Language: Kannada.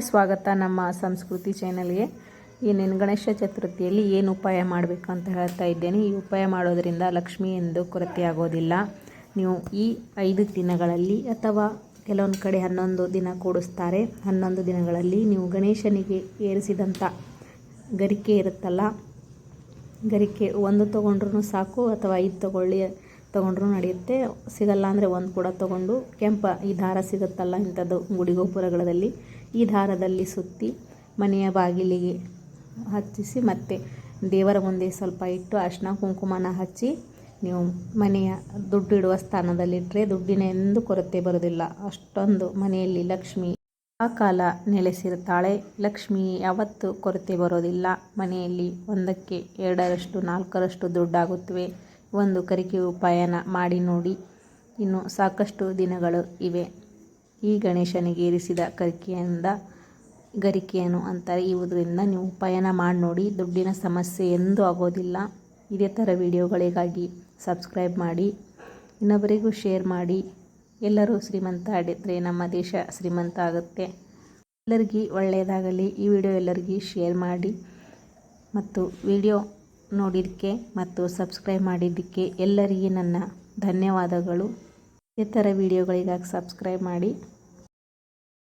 ಸ್ವಾಗತ ನಮ್ಮ ಸಂಸ್ಕೃತಿ ಚಾನೆಲ್ಗೆ. ಇನ್ನೇನು ಗಣೇಶ ಚತುರ್ಥಿಯಲ್ಲಿ ಏನು ಉಪಾಯ ಮಾಡಬೇಕು ಅಂತ ಹೇಳ್ತಾ ಇದ್ದೇನೆ. ಈ ಉಪಾಯ ಮಾಡೋದರಿಂದ ಲಕ್ಷ್ಮಿ ಎಂದು ಕೊರತೆ ಆಗೋದಿಲ್ಲ. ನೀವು ಈ 5 ದಿನಗಳಲ್ಲಿ ಅಥವಾ ಕೆಲವೊಂದು ಕಡೆ 11 ದಿನ ಕೂಡಿಸ್ತಾರೆ. 11 ದಿನಗಳಲ್ಲಿ ನೀವು ಗಣೇಶನಿಗೆ ಏರಿಸಿದಂಥ ಗರಿಕೆ ಇರುತ್ತಲ್ಲ, ಗರಿಕೆ 1 ತೊಗೊಂಡ್ರೂ ಸಾಕು ಅಥವಾ 5 ತೊಗೊಂಡ್ರೂ ನಡೆಯುತ್ತೆ. ಸಿಗಲ್ಲ ಅಂದರೆ 1 ಕೂಡ ತೊಗೊಂಡು ಈ ದಾರ ಸಿಗುತ್ತಲ್ಲ ಇಂಥದ್ದು ಗುಡಿ ಗೋಪುರಗಳಲ್ಲಿ, ಈ ದಾರದಲ್ಲಿ ಸುತ್ತಿ ಮನೆಯ ಬಾಗಿಲಿಗೆ ಹಚ್ಚಿಸಿ ಮತ್ತು ದೇವರ ಮುಂದೆ ಸ್ವಲ್ಪ ಇಟ್ಟು ಅರಿಶಿನ ಕುಂಕುಮನ ಹಚ್ಚಿ ನೀವು ಮನೆಯ ದುಡ್ಡಿಡುವ ಸ್ಥಾನದಲ್ಲಿಟ್ಟರೆ ದುಡ್ಡಿನ ಎಂದು ಕೊರತೆ ಬರೋದಿಲ್ಲ. ಅಷ್ಟೊಂದು ಮನೆಯಲ್ಲಿ ಲಕ್ಷ್ಮಿ ಆ ಕಾಲ ನೆಲೆಸಿರ್ತಾಳೆ. ಲಕ್ಷ್ಮಿ ಯಾವತ್ತೂ ಕೊರತೆ ಬರೋದಿಲ್ಲ. ಮನೆಯಲ್ಲಿ 1ಕ್ಕೆ 2ರಷ್ಟು 4ರಷ್ಟು ದುಡ್ಡಾಗುತ್ತವೆ. ಒಂದು ಗರಿಕೆ ಉಪಾಯನ ಮಾಡಿ ನೋಡಿ. ಇನ್ನು ಸಾಕಷ್ಟು ದಿನಗಳು ಇವೆ. ಈ ಗಣೇಶನಿಗೆ ಏರಿಸಿದ ಗರಿಕೆಯನ್ನು ಅಂತಾರೆ. ಇವುದರಿಂದ ನೀವು ಉಪಾಯನ ಮಾಡಿ ನೋಡಿ. ದುಡ್ಡಿನ ಸಮಸ್ಯೆ ಎಂದೂ ಆಗೋದಿಲ್ಲ. ಇದೇ ಥರ ವಿಡಿಯೋಗಳಿಗಾಗಿ ಸಬ್ಸ್ಕ್ರೈಬ್ ಮಾಡಿ, ಇನ್ನೊಬ್ಬರಿಗೂ ಶೇರ್ ಮಾಡಿ. ಎಲ್ಲರೂ ಶ್ರೀಮಂತ ಆಗಿದ್ದರೆ ನಮ್ಮ ದೇಶ ಶ್ರೀಮಂತ ಆಗುತ್ತೆ. ಎಲ್ಲರಿಗೂ ಒಳ್ಳೆಯದಾಗಲಿ. ಈ ವಿಡಿಯೋ ಎಲ್ಲರಿಗೂ ಶೇರ್ ಮಾಡಿ ಮತ್ತು ವಿಡಿಯೋ ನೋಡಿದ್ದಕ್ಕೆ ಮತ್ತು ಸಬ್ಸ್ಕ್ರೈಬ್ ಮಾಡಿದ್ದಕ್ಕೆ ಎಲ್ಲರಿಗೂ ನನ್ನ ಧನ್ಯವಾದಗಳು. ಇದೇ ಥರ ವಿಡಿಯೋಗಳಿಗಾಗಿ ಸಬ್ಸ್ಕ್ರೈಬ್ ಮಾಡಿ.